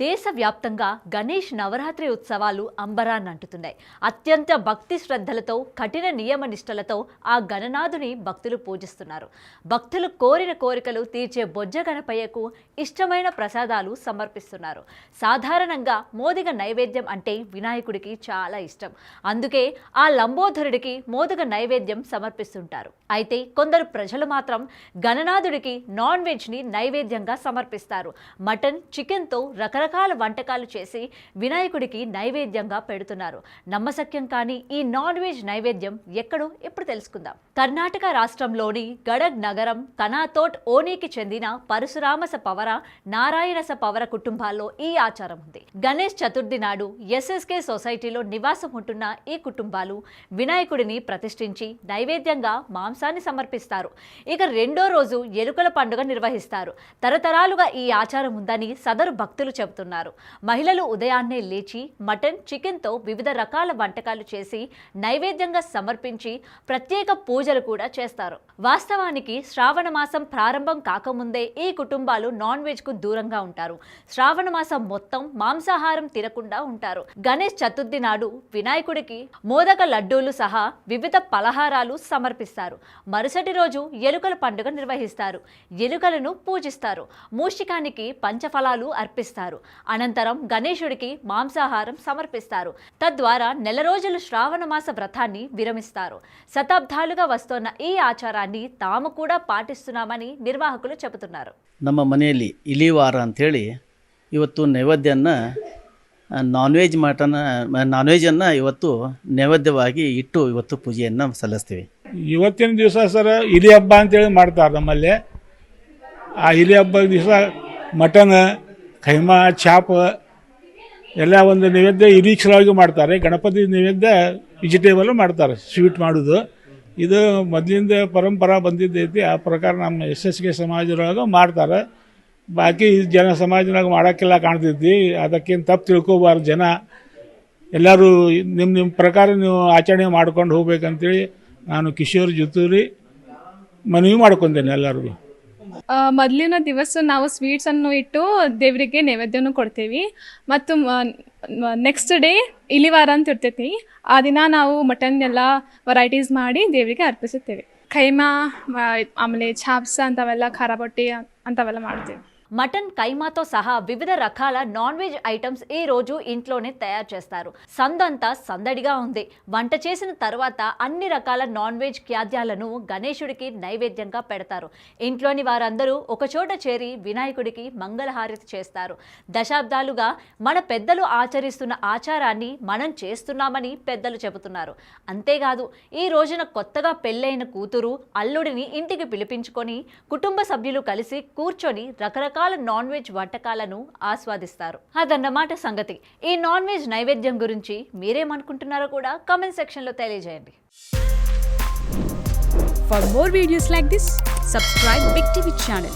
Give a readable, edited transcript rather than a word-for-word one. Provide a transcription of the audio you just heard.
దేశవ్యాప్తంగా గణేష్ నవరాత్రి ఉత్సవాలు అంబరాన్నంటుతున్నాయి. అత్యంత భక్తి శ్రద్ధలతో, కఠిన నియమ నిష్టలతో ఆ గణనాథుని భక్తులు పూజిస్తున్నారు. భక్తులు కోరిన కోరికలు తీర్చే బొజ్జ గణపయ్యకు ఇష్టమైన ప్రసాదాలు సమర్పిస్తున్నారు. సాధారణంగా మోదిగ నైవేద్యం అంటే వినాయకుడికి చాలా ఇష్టం. అందుకే ఆ లంబోదరుడికి మోదక నైవేద్యం సమర్పిస్తుంటారు. అయితే కొందరు ప్రజలు మాత్రం గణనాథుడికి నాన్ వెజ్ని నైవేద్యంగా సమర్పిస్తారు. మటన్, చికెన్తో రకరకాల వంటకాలు చేసి వినాయకుడికి నైవేద్యంగా పెడుతున్నారు. నమ్మశక్యం కానీ ఈ నాన్ వెజ్ నైవేద్యం ఎక్కడో ఇప్పుడు తెలుసుకుందాం. కర్ణాటక రాష్ట్రంలోని గడగ్ నగరం కనాతోట్ ఓనీకి చెందిన పరశురామస పవర, నారాయణస పవర కుటుంబాల్లో ఈ ఆచారం ఉంది. గణేష్ చతుర్థి నాడు ఎస్ఎస్కే సొసైటీలో నివాసం ఉంటున్న ఈ కుటుంబాలు వినాయకుడిని ప్రతిష్ఠించి నైవేద్యంగా మాంసాన్ని సమర్పిస్తారు. ఇక రెండో రోజు ఎలుకల పండుగ నిర్వహిస్తారు. తరతరాలుగా ఈ ఆచారం ఉందని సదరు భక్తులు చెబుతున్నారు. మహిళలు ఉదయాన్నే లేచి మటన్, చికెన్తో వివిధ రకాల వంటకాలు చేసి నైవేద్యంగా సమర్పించి ప్రత్యేక పూజలు కూడా చేస్తారు. వాస్తవానికి శ్రావణ మాసం ప్రారంభం కాకముందే ఈ కుటుంబాలు నాన్ వెజ్ కు దూరంగా ఉంటారు. శ్రావణ మాసం మొత్తం మాంసాహారం తినకుండా ఉంటారు. గణేష్ చతుర్థి నాడు వినాయకుడికి మోదక లడ్డూలు సహా వివిధ పలహారాలు సమర్పిస్తారు. మరుసటి రోజు ఎలుకల పండుగ నిర్వహిస్తారు. ఎలుకలను పూజిస్తారు. మూషికానికి పంచఫలాలు అర్పిస్తారు. అనంతరం గణేశుడికి మాంసాహారం సమర్పిస్తారు. తద్వారా నెల రోజులు శ్రావణ మాస వ్రతాన్ని విరమిస్తారు. శతాబ్దాలుగా వస్తున్న ఈ ఆచారాన్ని తాము కూడా పాటిస్తున్నామని నిర్వాహకులు చెబుతున్నారు. ನಮ್ಮ ಮನೆಯಲ್ಲಿ ಇಲಿವಾರ ಅಂಥೇಳಿ ಇವತ್ತು ನೈವೇದ್ಯವನ್ನು ನಾನ್ ವೆಜ್ಜನ್ನು ಇವತ್ತು ನೈವೇದ್ಯವಾಗಿ ಇಟ್ಟು ಇವತ್ತು ಪೂಜೆಯನ್ನು ಸಲ್ಲಿಸ್ತೀವಿ. ಇವತ್ತಿನ ದಿವಸ ಸರ್ ಇಲಿ ಹಬ್ಬ ಅಂತೇಳಿ ಮಾಡ್ತಾರೆ ನಮ್ಮಲ್ಲಿ. ಆ ಇಲಿ ಹಬ್ಬದ ದಿವಸ ಮಟನ್, ಕೈಮಾ, ಚಾಪ್ ಎಲ್ಲ ಒಂದು ನೈವೇದ್ಯ ಇರೀಕ್ಷವಾಗಿ ಮಾಡ್ತಾರೆ. ಗಣಪತಿ ನೈವೇದ್ಯ ವೆಜಿಟೇಬಲ್ ಮಾಡ್ತಾರೆ, ಸ್ವೀಟ್ ಮಾಡೋದು. ಇದು ಮೊದಲಿಂದ ಪರಂಪರಾ ಬಂದಿದ್ದೈತಿ. ಆ ಪ್ರಕಾರ ನಮ್ಮ SSK ಸಮಾಜದೊಳಗೆ ಮಾಡ್ತಾರೆ. ಬಾಕಿ ಜನ ಸಮಾಜದಾಗ ಮಾಡೋಕ್ಕೆಲ್ಲ ಕಾಣ್ತೈತಿ. ಅದಕ್ಕೇನು ತಪ್ಪು ತಿಳ್ಕೊಬಾರ್ದು ಜನ. ಎಲ್ಲರೂ ನಿಮ್ಮ ಪ್ರಕಾರ ನೀವು ಆಚರಣೆ ಮಾಡ್ಕೊಂಡು ಹೋಗ್ಬೇಕಂತೇಳಿ ನಾನು ಕಿಶೋರ್ ಜೊತೂರಿ ಮನವಿ ಮಾಡ್ಕೊಂಡೇನೆ ಎಲ್ಲರಿಗೂ. ಮೊದಲಿನ ದಿವಸ ನಾವು ಸ್ವೀಟ್ಸನ್ನು ಇಟ್ಟು ದೇವರಿಗೆ ನೈವೇದ್ಯವನ್ನು ಕೊಡ್ತೀವಿ. ಮತ್ತು ನೆಕ್ಸ್ಟ್ ಡೇ ಇಲಿವಾರ ಅಂತ ಇರ್ತೈತಿ. ಆ ದಿನ ನಾವು ಮಟನ್ ಎಲ್ಲ ವೆರೈಟೀಸ್ ಮಾಡಿ ದೇವರಿಗೆ ಅರ್ಪಿಸುತ್ತೇವೆ. ಖೈಮಾ, ಆಮೇಲೆ ಛಾಪ್ಸ ಅಂಥವೆಲ್ಲ, ಖಾರ ಬೊಟ್ಟಿ ಅಂಥವೆಲ್ಲ ಮಾಡ್ತೀವಿ. మటన్, కైమాతో సహా వివిధ రకాల నాన్ వెజ్ ఐటమ్స్ ఈ రోజు ఇంట్లోనే తయారు చేస్తారు. సందంతా సందడిగా ఉంది. వంట చేసిన తర్వాత అన్ని రకాల నాన్ వెజ్ ఖాద్యాలను గణేశుడికి నైవేద్యంగా పెడతారు. ఇంట్లోని వారందరూ ఒకచోట చేరి వినాయకుడికి మంగళహారతి చేస్తారు. దశాబ్దాలుగా మన పెద్దలు ఆచరిస్తున్న ఆచారాన్ని మనం చేస్తున్నామని పెద్దలు చెబుతున్నారు. అంతేకాదు ఈ రోజున కొత్తగా పెళ్ళైన కూతురు, అల్లుడిని ఇంటికి పిలిపించుకొని కుటుంబ సభ్యులు కలిసి కూర్చొని రకరకాల నాన్ వెజ్ వంటకాలను ఆస్వాదిస్తారు. అదన్నమాట సంగతి. ఈ నాన్ వెజ్ నైవేద్యం గురించి మీరేమనుకుంటున్నారో కూడా కామెంట్ సెక్షన్ లో తెలియజేయండి. For more videos like this, subscribe Big TV channel.